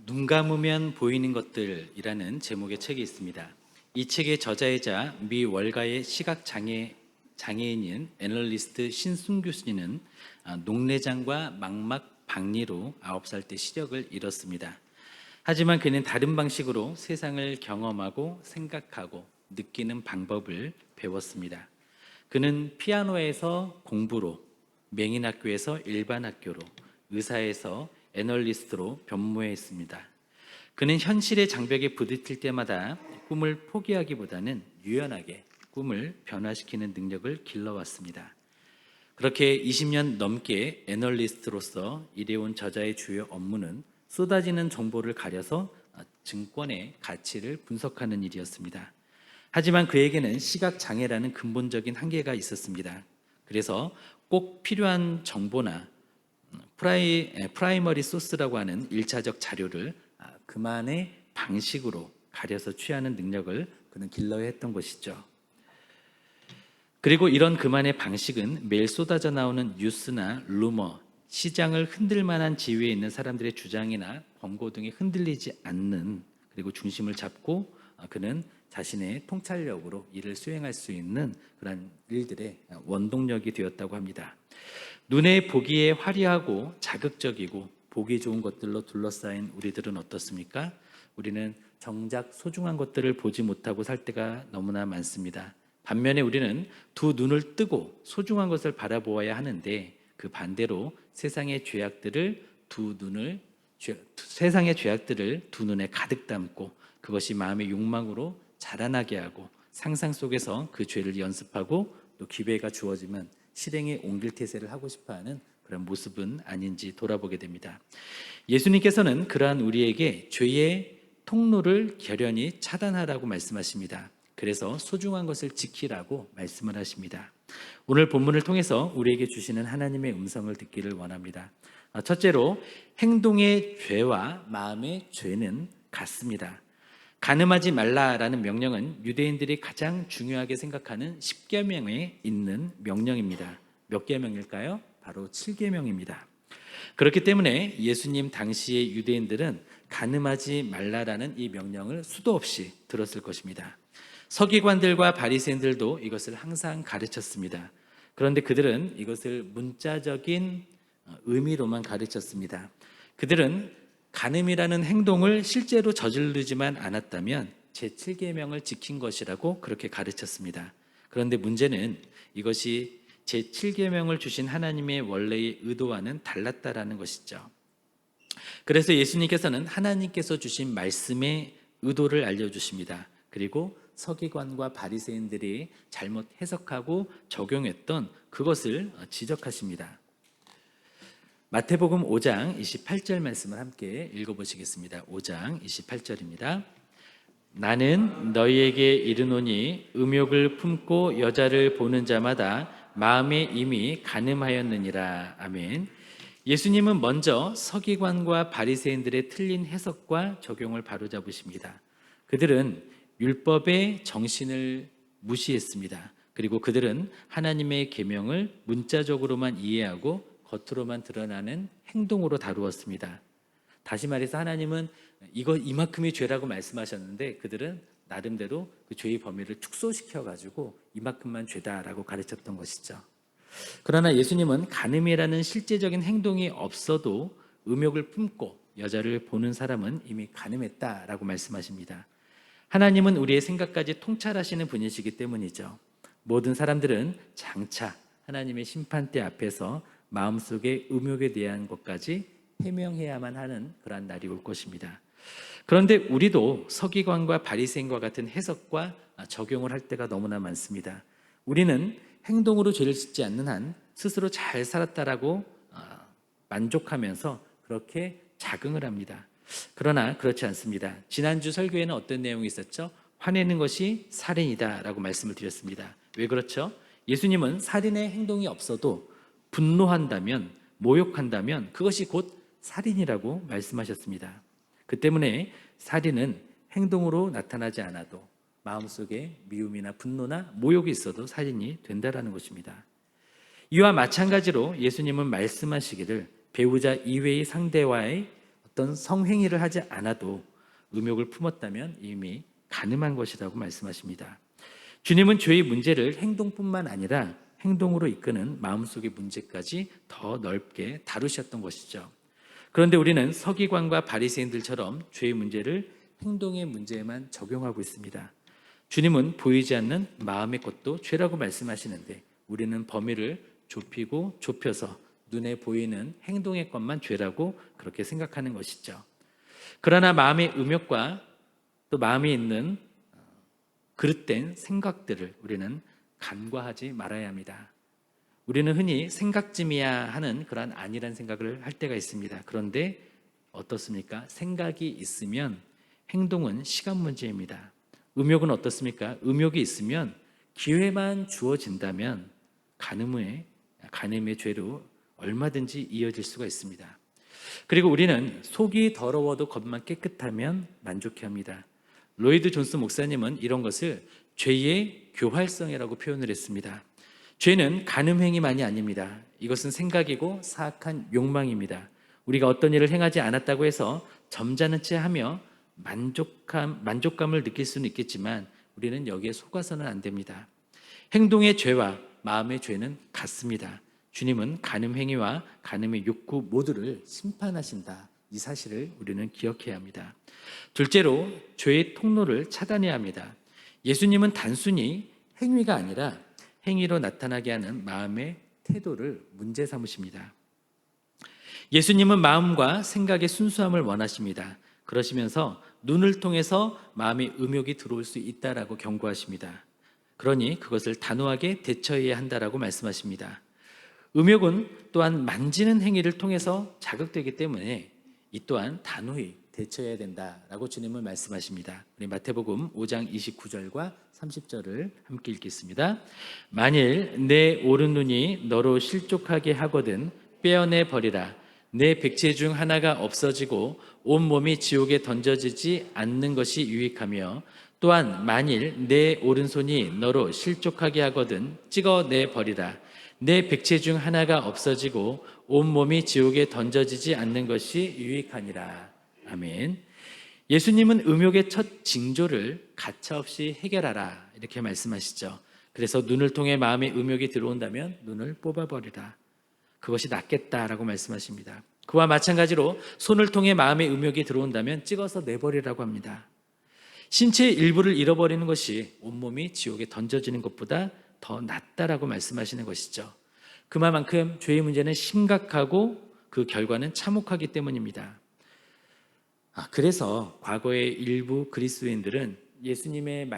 눈 감으면 보이는 것들이라는 제목의 책이 있습니다. 이 책의 저자이자 미 월가의 장애인인 애널리스트 신순규 씨는 녹내장과 망막 박리로 9살 때 시력을 잃었습니다. 하지만 그는 다른 방식으로 세상을 경험하고 생각하고 느끼는 방법을 배웠습니다. 그는 피아노에서 공부로, 맹인학교에서 일반 학교로, 의사에서 애널리스트로 변모했습니다. 그는 현실의 장벽에 부딪힐 때마다 꿈을 포기하기보다는 유연하게 꿈을 변화시키는 능력을 길러왔습니다. 그렇게 20년 넘게 애널리스트로서 일해온 저자의 주요 업무는 쏟아지는 정보를 가려서 증권의 가치를 분석하는 일이었습니다. 하지만 그에게는 시각장애라는 근본적인 한계가 있었습니다. 그래서 꼭 필요한 정보나 프라이머리 소스라고 하는 1차적 자료를 그만의 방식으로 가려서 취하는 능력을 그는 길러야 했던 것이죠. 그리고 이런 그만의 방식은 매일 쏟아져 나오는 뉴스나 루머, 시장을 흔들 만한 지위에 있는 사람들의 주장이나 권고 등에 흔들리지 않는, 그리고 중심을 잡고 그는 자신의 통찰력으로 일을 수행할 수 있는 그런 일들의 원동력이 되었다고 합니다. 눈에 보기에 화려하고 자극적이고 보기 좋은 것들로 둘러싸인 우리들은 어떻습니까? 우리는 정작 소중한 것들을 보지 못하고 살 때가 너무나 많습니다. 반면에 우리는 두 눈을 뜨고 소중한 것을 바라보아야 하는데, 그 반대로 세상의 죄악들을 두 눈에 가득 담고 그것이 마음의 욕망으로 자라나게 하고 상상 속에서 그 죄를 연습하고 또 기회가 주어지면 실행에 옮길 태세를 하고 싶어하는 그런 모습은 아닌지 돌아보게 됩니다. 예수님께서는 그러한 우리에게 죄의 통로를 결연히 차단하라고 말씀하십니다. 그래서 소중한 것을 지키라고 말씀을 하십니다. 오늘 본문을 통해서 우리에게 주시는 하나님의 음성을 듣기를 원합니다. 첫째로, 행동의 죄와 마음의 죄는 같습니다. 간음하지 말라라는 명령은 유대인들이 가장 중요하게 생각하는 10계명에 있는 명령입니다. 몇 계명일까요? 바로 7계명입니다. 그렇기 때문에 예수님 당시의 유대인들은 간음하지 말라라는 이 명령을 수도 없이 들었을 것입니다. 서기관들과 바리새인들도 이것을 항상 가르쳤습니다. 그런데 그들은 이것을 문자적인 의미로만 가르쳤습니다. 그들은 간음이라는 행동을 실제로 저지르지만 않았다면 제7계명을 지킨 것이라고 그렇게 가르쳤습니다. 그런데 문제는 이것이 제7계명을 주신 하나님의 원래의 의도와는 달랐다라는 것이죠. 그래서 예수님께서는 하나님께서 주신 말씀의 의도를 알려주십니다. 그리고 서기관과 바리새인들이 잘못 해석하고 적용했던 그것을 지적하십니다. 마태복음 5장 28절 말씀을 함께 읽어보시겠습니다. 5장 28절입니다. 나는 너희에게 이르노니 음욕을 품고 여자를 보는 자마다 마음에 이미 간음하였느니라. 아멘. 예수님은 먼저 서기관과 바리새인들의 틀린 해석과 적용을 바로잡으십니다. 그들은 율법의 정신을 무시했습니다. 그리고 그들은 하나님의 계명을 문자적으로만 이해하고 겉으로만 드러나는 행동으로 다루었습니다. 다시 말해서 하나님은 이만큼이 죄라고 말씀하셨는데 그들은 나름대로 그 죄의 범위를 축소시켜가지고 이만큼만 죄다라고 가르쳤던 것이죠. 그러나 예수님은 간음이라는 실제적인 행동이 없어도 음욕을 품고 여자를 보는 사람은 이미 간음했다라고 말씀하십니다. 하나님은 우리의 생각까지 통찰하시는 분이시기 때문이죠. 모든 사람들은 장차 하나님의 심판대 앞에서 마음속의 음욕에 대한 것까지 해명해야만 하는 그러한 날이 올 것입니다. 그런데 우리도 서기관과 바리새인과 같은 해석과 적용을 할 때가 너무나 많습니다. 우리는 행동으로 죄를 짓지 않는 한 스스로 잘 살았다라고 만족하면서 그렇게 자긍을 합니다. 그러나 그렇지 않습니다. 지난주 설교에는 어떤 내용이 있었죠? 화내는 것이 살인이다라고 말씀을 드렸습니다. 왜 그렇죠? 예수님은 살인의 행동이 없어도 분노한다면, 모욕한다면 그것이 곧 살인이라고 말씀하셨습니다. 그 때문에 살인은 행동으로 나타나지 않아도 마음속에 미움이나 분노나 모욕이 있어도 살인이 된다라는 것입니다. 이와 마찬가지로 예수님은 말씀하시기를 배우자 이외의 상대와의 어떤 성행위를 하지 않아도 음욕을 품었다면 이미 간음한 것이라고 말씀하십니다. 주님은 죄의 문제를 행동뿐만 아니라 행동으로 이끄는 마음속의 문제까지 더 넓게 다루셨던 것이죠. 그런데 우리는 서기관과 바리새인들처럼 죄의 문제를 행동의 문제에만 적용하고 있습니다. 주님은 보이지 않는 마음의 것도 죄라고 말씀하시는데 우리는 범위를 좁히고 좁혀서 눈에 보이는 행동의 것만 죄라고 그렇게 생각하는 것이죠. 그러나 마음의 음욕과 또 마음에 있는 그릇된 생각들을 우리는 간과하지 말아야 합니다. 우리는 흔히 생각쯤이야 하는 그런 아니란 생각을 할 때가 있습니다. 그런데 어떻습니까? 생각이 있으면 행동은 시간 문제입니다. 음욕은 어떻습니까? 음욕이 있으면 기회만 주어진다면 간음의 죄로 얼마든지 이어질 수가 있습니다. 그리고 우리는 속이 더러워도 겉만 깨끗하면 만족해합니다. 로이드 존스 목사님은 이런 것을 죄의 교활성이라고 표현을 했습니다. 죄는 간음 행위만이 아닙니다. 이것은 생각이고 사악한 욕망입니다. 우리가 어떤 일을 행하지 않았다고 해서 점잖은 채 하며 만족감을 느낄 수는 있겠지만 우리는 여기에 속아서는 안 됩니다. 행동의 죄와 마음의 죄는 같습니다. 주님은 간음 행위와 간음의 욕구 모두를 심판하신다. 이 사실을 우리는 기억해야 합니다. 둘째로 죄의 통로를 차단해야 합니다. 예수님은 단순히 행위가 아니라 행위로 나타나게 하는 마음의 태도를 문제 삼으십니다. 예수님은 마음과 생각의 순수함을 원하십니다. 그러시면서 눈을 통해서 마음의 음욕이 들어올 수 있다라고 경고하십니다. 그러니 그것을 단호하게 대처해야 한다라고 말씀하십니다. 음욕은 또한 만지는 행위를 통해서 자극되기 때문에 이 또한 단호히 대처해야 된다라고 주님은 말씀하십니다. 우리 마태복음 5장 29절과 30절을 함께 읽겠습니다. 만일 내 오른눈이 너로 실족하게 하거든 빼어내 버리라. 내 백체 중 하나가 없어지고 온몸이 지옥에 던져지지 않는 것이 유익하며 또한 만일 내 오른손이 너로 실족하게 하거든 찍어내 버리라. 내 백체 중 하나가 없어지고 온몸이 지옥에 던져지지 않는 것이 유익하니라. 아멘. 예수님은 음욕의 첫 징조를 가차없이 해결하라 이렇게 말씀하시죠. 그래서 눈을 통해 마음의 음욕이 들어온다면 눈을 뽑아버리라. 그것이 낫겠다라고 말씀하십니다. 그와 마찬가지로 손을 통해 마음의 음욕이 들어온다면 찍어서 내버리라고 합니다. 신체의 일부를 잃어버리는 것이 온몸이 지옥에 던져지는 것보다 더 낫다라고 말씀하시는 것이죠. 그만큼 죄의 문제는 심각하고 그 결과는 참혹하기 때문입니다. 그래서 과거의 일부 그리스도인들은 예수님의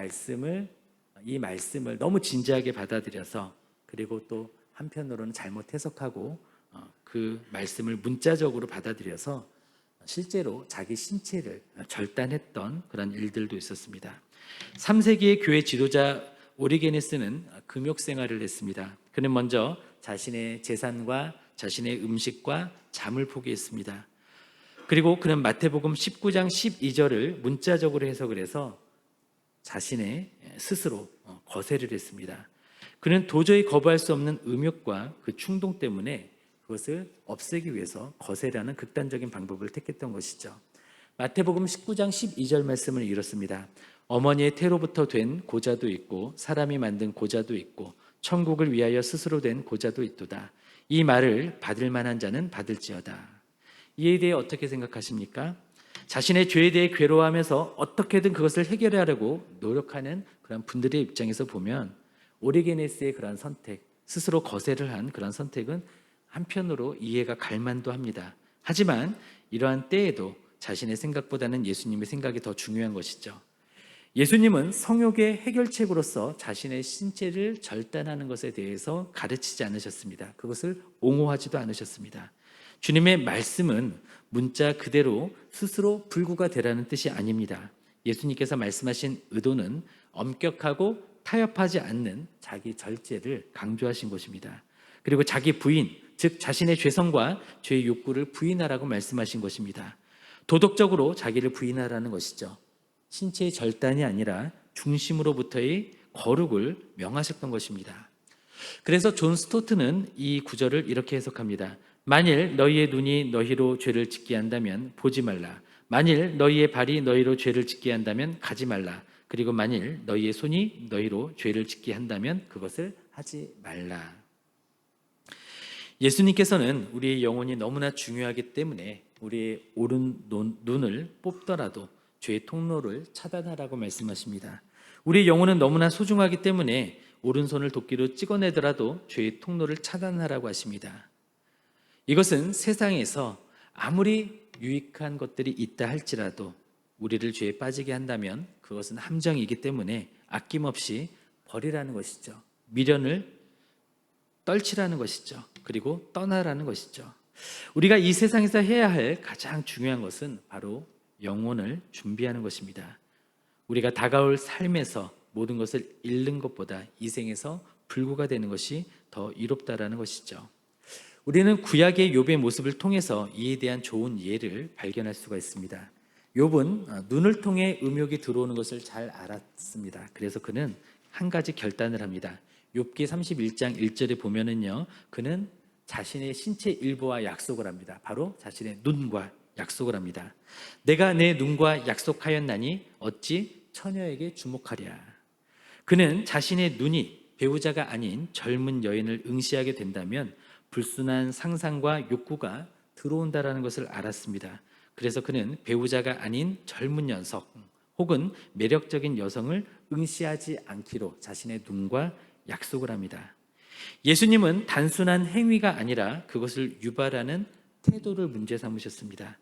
이 말씀을 너무 진지하게 받아들여서 그리고 또 한편으로는 잘못 해석하고 그 말씀을 문자적으로 받아들여서 실제로 자기 신체를 절단했던 그런 일들도 있었습니다. 3세기의 교회 지도자 오리게네스는 금욕 생활을 했습니다. 그는 먼저 자신의 재산과 자신의 음식과 잠을 포기했습니다. 그리고 그는 마태복음 19장 12절을 문자적으로 해석을 해서 자신의 스스로 거세를 했습니다. 그는 도저히 거부할 수 없는 음욕과 그 충동 때문에 그것을 없애기 위해서 거세라는 극단적인 방법을 택했던 것이죠. 마태복음 19장 12절 말씀을 이렇습니다. 어머니의 태로부터 된 고자도 있고 사람이 만든 고자도 있고 천국을 위하여 스스로 된 고자도 있도다. 이 말을 받을 만한 자는 받을지어다. 이에 대해 어떻게 생각하십니까? 자신의 죄에 대해 괴로워하면서 어떻게든 그것을 해결하려고 노력하는 그런 분들의 입장에서 보면 오리게네스의 그런 선택, 스스로 거세를 한 그런 선택은 한편으로 이해가 갈 만도 합니다. 하지만 이러한 때에도 자신의 생각보다는 예수님의 생각이 더 중요한 것이죠. 예수님은 성욕의 해결책으로서 자신의 신체를 절단하는 것에 대해서 가르치지 않으셨습니다. 그것을 옹호하지도 않으셨습니다. 주님의 말씀은 문자 그대로 스스로 불구가 되라는 뜻이 아닙니다. 예수님께서 말씀하신 의도는 엄격하고 타협하지 않는 자기 절제를 강조하신 것입니다. 그리고 자기 부인, 즉 자신의 죄성과 죄의 욕구를 부인하라고 말씀하신 것입니다. 도덕적으로 자기를 부인하라는 것이죠. 신체의 절단이 아니라 중심으로부터의 거룩을 명하셨던 것입니다. 그래서 존 스토트는 이 구절을 이렇게 해석합니다. 만일 너희의 눈이 너희로 죄를 짓게 한다면 보지 말라. 만일 너희의 발이 너희로 죄를 짓게 한다면 가지 말라. 그리고 만일 너희의 손이 너희로 죄를 짓게 한다면 그것을 하지 말라. 예수님께서는 우리의 영혼이 너무나 중요하기 때문에 우리의 오른 눈을 뽑더라도 죄의 통로를 차단하라고 말씀하십니다. 우리의 영혼은 너무나 소중하기 때문에 오른손을 도끼로 찍어내더라도 죄의 통로를 차단하라고 하십니다. 이것은 세상에서 아무리 유익한 것들이 있다 할지라도 우리를 죄에 빠지게 한다면 그것은 함정이기 때문에 아낌없이 버리라는 것이죠. 미련을 떨치라는 것이죠. 그리고 떠나라는 것이죠. 우리가 이 세상에서 해야 할 가장 중요한 것은 바로 영혼을 준비하는 것입니다. 우리가 다가올 삶에서 모든 것을 잃는 것보다 이 생에서 불구가 되는 것이 더 이롭다라는 것이죠. 우리는 구약의 욥의 모습을 통해서 이에 대한 좋은 예를 발견할 수가 있습니다. 욥은 눈을 통해 음욕이 들어오는 것을 잘 알았습니다. 그래서 그는 한 가지 결단을 합니다. 욥기 31장 1절에 보면은요, 그는 자신의 신체 일부와 약속을 합니다. 바로 자신의 눈과 약속을 합니다. 내가 내 눈과 약속하였나니 어찌 처녀에게 주목하랴. 그는 자신의 눈이 배우자가 아닌 젊은 여인을 응시하게 된다면 불순한 상상과 욕구가 들어온다라는 것을 알았습니다. 그래서 그는 배우자가 아닌 젊은 녀석 혹은 매력적인 여성을 응시하지 않기로 자신의 눈과 약속을 합니다. 예수님은 단순한 행위가 아니라 그것을 유발하는 태도를 문제 삼으셨습니다.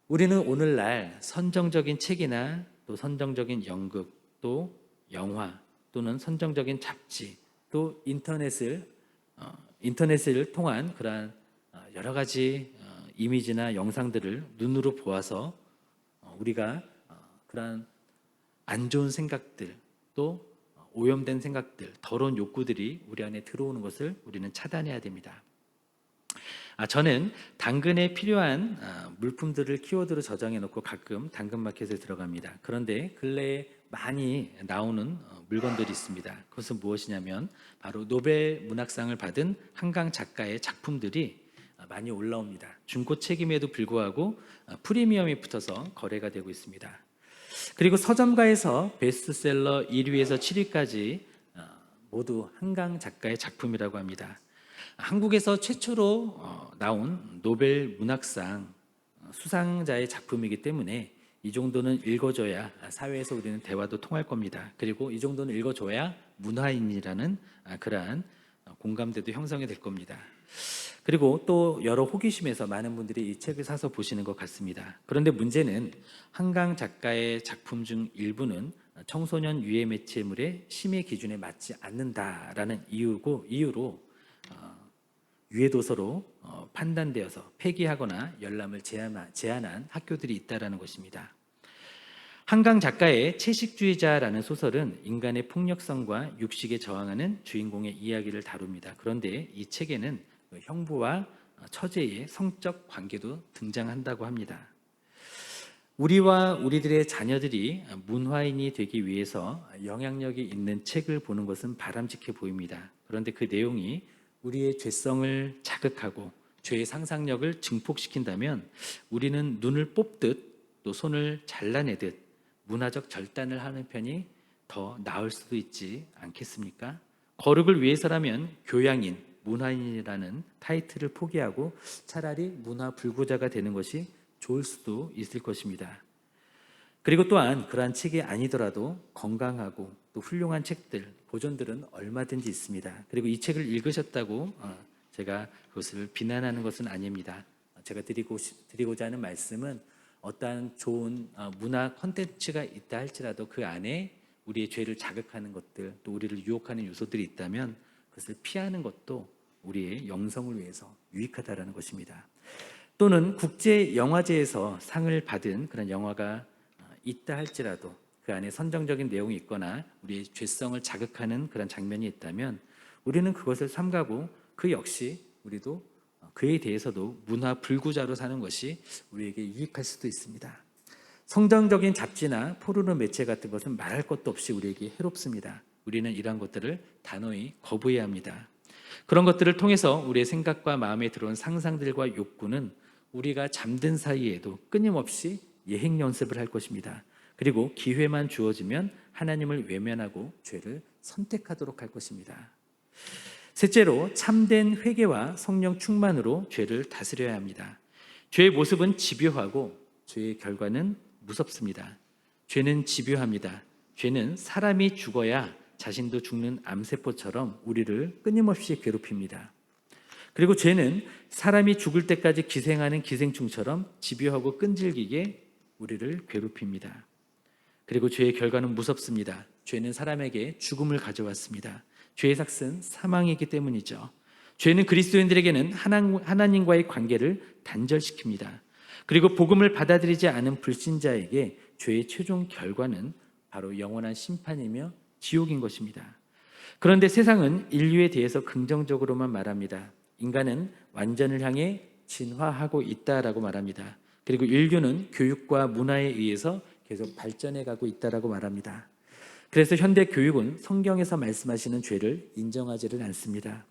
우리는 오늘날 선정적인 책이나 또 선정적인 연극, 또 영화, 또는 선정적인 잡지, 또 인터넷을 통한 그러한 여러 가지 이미지나 영상들을 눈으로 보아서 우리가 그러한 안 좋은 생각들, 또 오염된 생각들, 더러운 욕구들이 우리 안에 들어오는 것을 우리는 차단해야 됩니다. 저는 당근에 필요한 물품들을 키워드로 저장해 놓고 가끔 당근마켓에 들어갑니다. 그런데 근래에 많이 나오는 물건들이 있습니다. 그것은 무엇이냐면 바로 노벨 문학상을 받은 한강 작가의 작품들이 많이 올라옵니다. 중고 책임에도 불구하고 프리미엄이 붙어서 거래가 되고 있습니다. 그리고 서점가에서 베스트셀러 1위에서 7위까지 모두 한강 작가의 작품이라고 합니다. 한국에서 최초로 나온 노벨 문학상 수상자의 작품이기 때문에 이 정도는 읽어줘야 사회에서 우리는 대화도 통할 겁니다. 그리고 이 정도는 읽어줘야 문화인이라는 그러한 공감대도 형성이 될 겁니다. 그리고 또 여러 호기심에서 많은 분들이 이 책을 사서 보시는 것 같습니다. 그런데 문제는 한강 작가의 작품 중 일부는 청소년 유해 매체물의 심의 기준에 맞지 않는다라는 이유로 유해 도서로 판단되어서 폐기하거나 열람을 제한한 학교들이 있다라는 것입니다. 한강 작가의 채식주의자라는 소설은 인간의 폭력성과 육식에 저항하는 주인공의 이야기를 다룹니다. 그런데 이 책에는 형부와 처제의 성적 관계도 등장한다고 합니다. 우리와 우리들의 자녀들이 문화인이 되기 위해서 영향력이 있는 책을 보는 것은 바람직해 보입니다. 그런데 그 내용이 우리의 죄성을 자극하고 죄의 상상력을 증폭시킨다면 우리는 눈을 뽑듯 또 손을 잘라내듯 문화적 절단을 하는 편이 더 나을 수도 있지 않겠습니까? 거룩을 위해서라면 교양인, 문화인이라는 타이틀을 포기하고 차라리 문화 불구자가 되는 것이 좋을 수도 있을 것입니다. 그리고 또한 그러한 책이 아니더라도 건강하고 또 훌륭한 책들, 보존들은 얼마든지 있습니다. 그리고 이 책을 읽으셨다고 제가 그것을 비난하는 것은 아닙니다. 제가 드리고자 하는 말씀은 어떠한 좋은 문화 콘텐츠가 있다 할지라도 그 안에 우리의 죄를 자극하는 것들, 또 우리를 유혹하는 요소들이 있다면 그것을 피하는 것도 우리의 영성을 위해서 유익하다라는 것입니다. 또는 국제 영화제에서 상을 받은 그런 영화가 있다 할지라도 그 안에 선정적인 내용이 있거나 우리의 죄성을 자극하는 그런 장면이 있다면 우리는 그것을 삼가고 그 역시 우리도 그에 대해서도 문화 불구자로 사는 것이 우리에게 유익할 수도 있습니다. 성정적인 잡지나 포르노 매체 같은 것은 말할 것도 없이 우리에게 해롭습니다. 우리는 이러한 것들을 단호히 거부해야 합니다. 그런 것들을 통해서 우리의 생각과 마음에 들어온 상상들과 욕구는 우리가 잠든 사이에도 끊임없이 예행 연습을 할 것입니다. 그리고 기회만 주어지면 하나님을 외면하고 죄를 선택하도록 할 것입니다. 셋째로, 참된 회개와 성령 충만으로 죄를 다스려야 합니다. 죄의 모습은 집요하고 죄의 결과는 무섭습니다. 죄는 집요합니다. 죄는 사람이 죽어야 자신도 죽는 암세포처럼 우리를 끊임없이 괴롭힙니다. 그리고 죄는 사람이 죽을 때까지 기생하는 기생충처럼 집요하고 끈질기게 우리를 괴롭힙니다. 그리고 죄의 결과는 무섭습니다. 죄는 사람에게 죽음을 가져왔습니다. 죄의 삭은 사망이기 때문이죠. 죄는 그리스도인들에게는 하나님과의 관계를 단절시킵니다. 그리고 복음을 받아들이지 않은 불신자에게 죄의 최종 결과는 바로 영원한 심판이며 지옥인 것입니다. 그런데 세상은 인류에 대해서 긍정적으로만 말합니다. 인간은 완전을 향해 진화하고 있다라고 말합니다. 그리고 인류는 교육과 문화에 의해서 계속 발전해 가고 있다라고 말합니다. 그래서 현대 교육은 성경에서 말씀하시는 죄를 인정하지를 않습니다.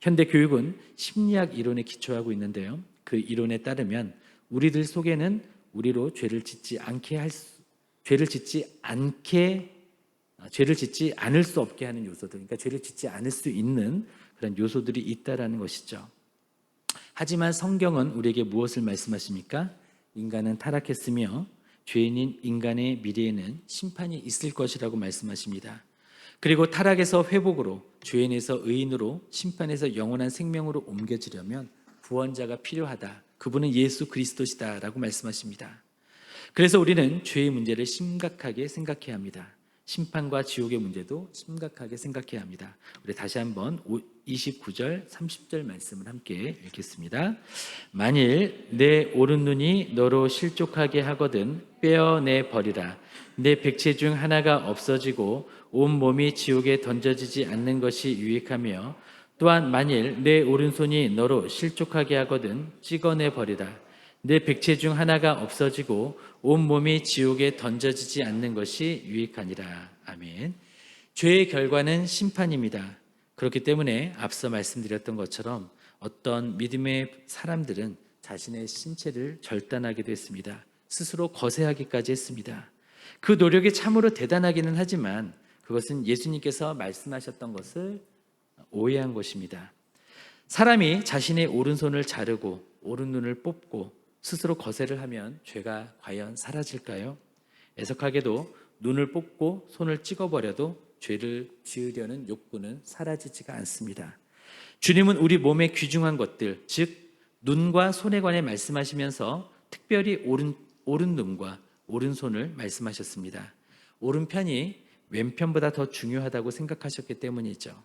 현대 교육은 심리학 이론에 기초하고 있는데요. 그 이론에 따르면 우리들 속에는 우리로 죄를 짓지 않을 수 없게 하는 요소들, 그러니까 죄를 짓지 않을 수 있는 그런 요소들이 있다라는 것이죠. 하지만 성경은 우리에게 무엇을 말씀하십니까? 인간은 타락했으며 죄인인 인간의 미래에는 심판이 있을 것이라고 말씀하십니다. 그리고 타락에서 회복으로, 죄인에서 의인으로, 심판에서 영원한 생명으로 옮겨지려면 구원자가 필요하다. 그분은 예수 그리스도시다라고 말씀하십니다. 그래서 우리는 죄의 문제를 심각하게 생각해야 합니다. 심판과 지옥의 문제도 심각하게 생각해야 합니다. 우리 다시 한번 29절, 30절 말씀을 함께 읽겠습니다. 만일 내 오른 눈이 너로 실족하게 하거든 빼어내 버리라. 내 백체 중 하나가 없어지고 온 몸이 지옥에 던져지지 않는 것이 유익하며, 또한 만일 내 오른손이 너로 실족하게 하거든 찍어내 버리라. 내 백체 중 하나가 없어지고 온 몸이 지옥에 던져지지 않는 것이 유익하니라. 아멘. 죄의 결과는 심판입니다. 그렇기 때문에 앞서 말씀드렸던 것처럼 어떤 믿음의 사람들은 자신의 신체를 절단하기도 했습니다. 스스로 거세하기까지 했습니다. 그 노력이 참으로 대단하기는 하지만 그것은 예수님께서 말씀하셨던 것을 오해한 것입니다. 사람이 자신의 오른손을 자르고 오른눈을 뽑고 스스로 거세를 하면 죄가 과연 사라질까요? 애석하게도 눈을 뽑고 손을 찍어버려도 죄를 지으려는 욕구는 사라지지가 않습니다. 주님은 우리 몸의 귀중한 것들, 즉 눈과 손에 관해 말씀하시면서 특별히 오른눈과 오른손을 말씀하셨습니다. 오른편이 왼편보다 더 중요하다고 생각하셨기 때문이죠.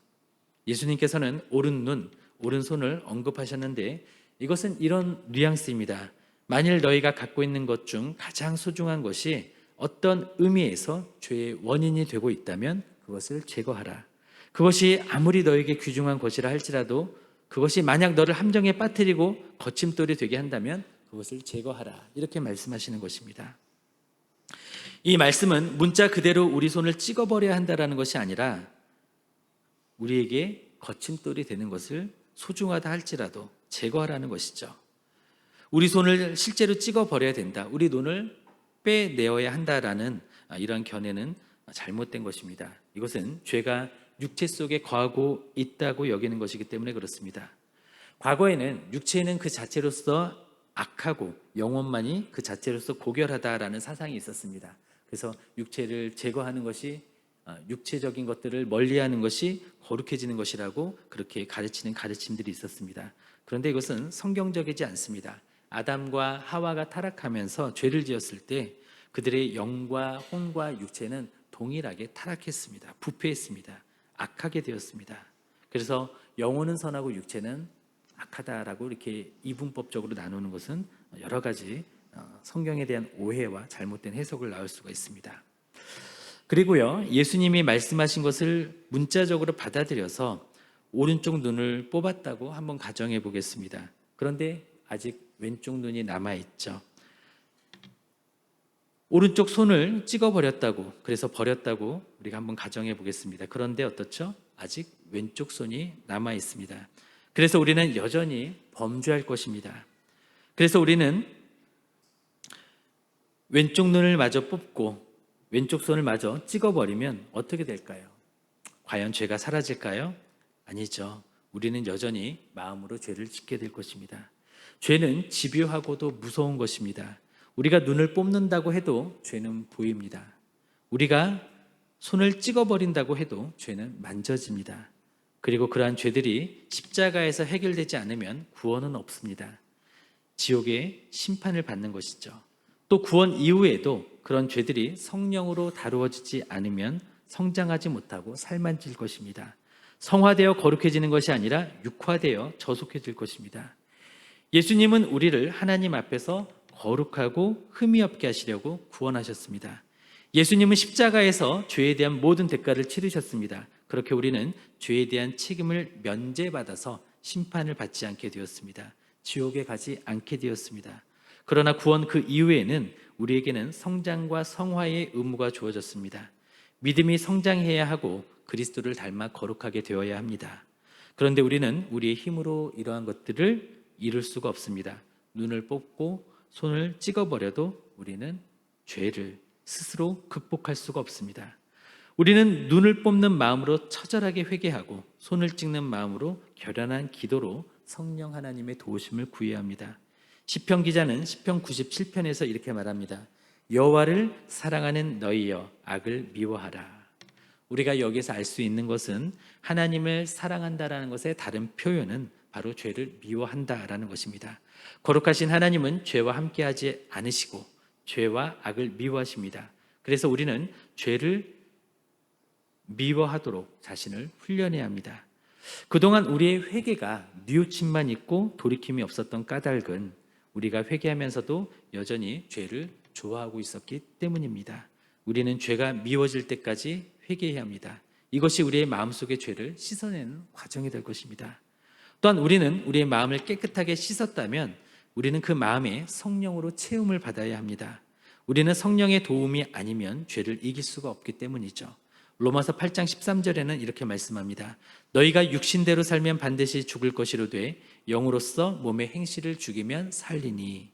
예수님께서는 오른눈, 오른손을 언급하셨는데 이것은 이런 뉘앙스입니다. 만일 너희가 갖고 있는 것 중 가장 소중한 것이 어떤 의미에서 죄의 원인이 되고 있다면 그것을 제거하라. 그것이 아무리 너에게 귀중한 것이라 할지라도 그것이 만약 너를 함정에 빠뜨리고 거침돌이 되게 한다면 그것을 제거하라. 이렇게 말씀하시는 것입니다. 이 말씀은 문자 그대로 우리 손을 찍어버려야 한다는 것이 아니라 우리에게 거침돌이 되는 것을 소중하다 할지라도 제거하라는 것이죠. 우리 손을 실제로 찍어버려야 된다. 우리 눈을 빼내어야 한다라는 이런 견해는 잘못된 것입니다. 이것은 죄가 육체 속에 거하고 있다고 여기는 것이기 때문에 그렇습니다. 과거에는 육체는 그 자체로서 악하고 영혼만이 그 자체로서 고결하다라는 사상이 있었습니다. 그래서 육체를 제거하는 것이, 육체적인 것들을 멀리하는 것이 거룩해지는 것이라고 그렇게 가르치는 가르침들이 있었습니다. 그런데 이것은 성경적이지 않습니다. 아담과 하와가 타락하면서 죄를 지었을 때 그들의 영과 혼과 육체는 동일하게 타락했습니다. 부패했습니다. 악하게 되었습니다. 그래서 영혼은 선하고 육체는 악하다라고 이렇게 이분법적으로 나누는 것은 여러 가지 성경에 대한 오해와 잘못된 해석을 낳을 수가 있습니다. 그리고요, 예수님이 말씀하신 것을 문자적으로 받아들여서 오른쪽 눈을 뽑았다고 한번 가정해 보겠습니다. 그런데 아직 왼쪽 눈이 남아있죠. 오른쪽 손을 찍어버렸다고, 그래서 버렸다고 우리가 한번 가정해 보겠습니다. 그런데 어떻죠? 아직 왼쪽 손이 남아 있습니다. 그래서 우리는 여전히 범죄할 것입니다. 그래서 우리는 왼쪽 눈을 마저 뽑고 왼쪽 손을 마저 찍어버리면 어떻게 될까요? 과연 죄가 사라질까요? 아니죠. 우리는 여전히 마음으로 죄를 짓게 될 것입니다. 죄는 집요하고도 무서운 것입니다. 우리가 눈을 뽑는다고 해도 죄는 보입니다. 우리가 손을 찍어버린다고 해도 죄는 만져집니다. 그리고 그러한 죄들이 십자가에서 해결되지 않으면 구원은 없습니다. 지옥의 심판을 받는 것이죠. 또 구원 이후에도 그런 죄들이 성령으로 다루어지지 않으면 성장하지 못하고 살만질 것입니다. 성화되어 거룩해지는 것이 아니라 육화되어 저속해질 것입니다. 예수님은 우리를 하나님 앞에서 거룩하고 흠이 없게 하시려고 구원하셨습니다. 예수님은 십자가에서 죄에 대한 모든 대가를 치르셨습니다. 그렇게 우리는 죄에 대한 책임을 면제받아서 심판을 받지 않게 되었습니다. 지옥에 가지 않게 되었습니다. 그러나 구원 그 이후에는 우리에게는 성장과 성화의 의무가 주어졌습니다. 믿음이 성장해야 하고 그리스도를 닮아 거룩하게 되어야 합니다. 그런데 우리는 우리의 힘으로 이러한 것들을 이룰 수가 없습니다. 눈을 뽑고 손을 찍어버려도 우리는 죄를 스스로 극복할 수가 없습니다. 우리는 눈을 뽑는 마음으로 처절하게 회개하고 손을 찍는 마음으로 결연한 기도로 성령 하나님의 도우심을 구해야 합니다. 시편 기자는 시편 97편에서 이렇게 말합니다. 여호와를 사랑하는 너희여 악을 미워하라. 우리가 여기서 알 수 있는 것은 하나님을 사랑한다라는 것의 다른 표현은 바로 죄를 미워한다라는 것입니다. 거룩하신 하나님은 죄와 함께하지 않으시고 죄와 악을 미워하십니다. 그래서 우리는 죄를 미워하도록 자신을 훈련해야 합니다. 그동안 우리의 회개가 뉘우침만 있고 돌이킴이 없었던 까닭은 우리가 회개하면서도 여전히 죄를 좋아하고 있었기 때문입니다. 우리는 죄가 미워질 때까지 회개해야 합니다. 이것이 우리의 마음속의 죄를 씻어내는 과정이 될 것입니다. 또한 우리는 우리의 마음을 깨끗하게 씻었다면 우리는 그 마음에 성령으로 채움을 받아야 합니다. 우리는 성령의 도움이 아니면 죄를 이길 수가 없기 때문이죠. 로마서 8장 13절에는 이렇게 말씀합니다. 너희가 육신대로 살면 반드시 죽을 것이로되 영으로서 몸의 행실을 죽이면 살리니.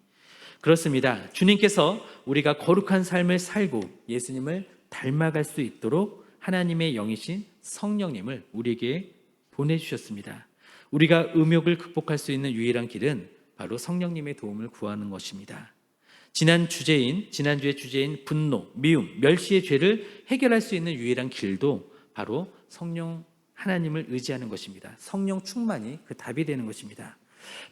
그렇습니다. 주님께서 우리가 거룩한 삶을 살고 예수님을 닮아갈 수 있도록 하나님의 영이신 성령님을 우리에게 보내주셨습니다. 우리가 음욕을 극복할 수 있는 유일한 길은 바로 성령님의 도움을 구하는 것입니다. 지난주의 주제인 분노, 미움, 멸시의 죄를 해결할 수 있는 유일한 길도 바로 성령 하나님을 의지하는 것입니다. 성령 충만이 그 답이 되는 것입니다.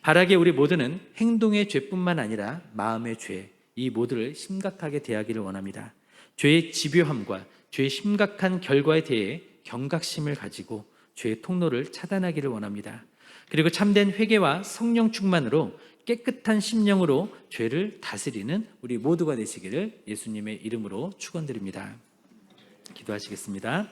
바라기에 우리 모두는 행동의 죄뿐만 아니라 마음의 죄, 이 모두를 심각하게 대하기를 원합니다. 죄의 집요함과 죄의 심각한 결과에 대해 경각심을 가지고 죄의 통로를 차단하기를 원합니다. 그리고 참된 회개와 성령 충만으로 깨끗한 심령으로 죄를 다스리는 우리 모두가 되시기를 예수님의 이름으로 축원드립니다. 기도하시겠습니다.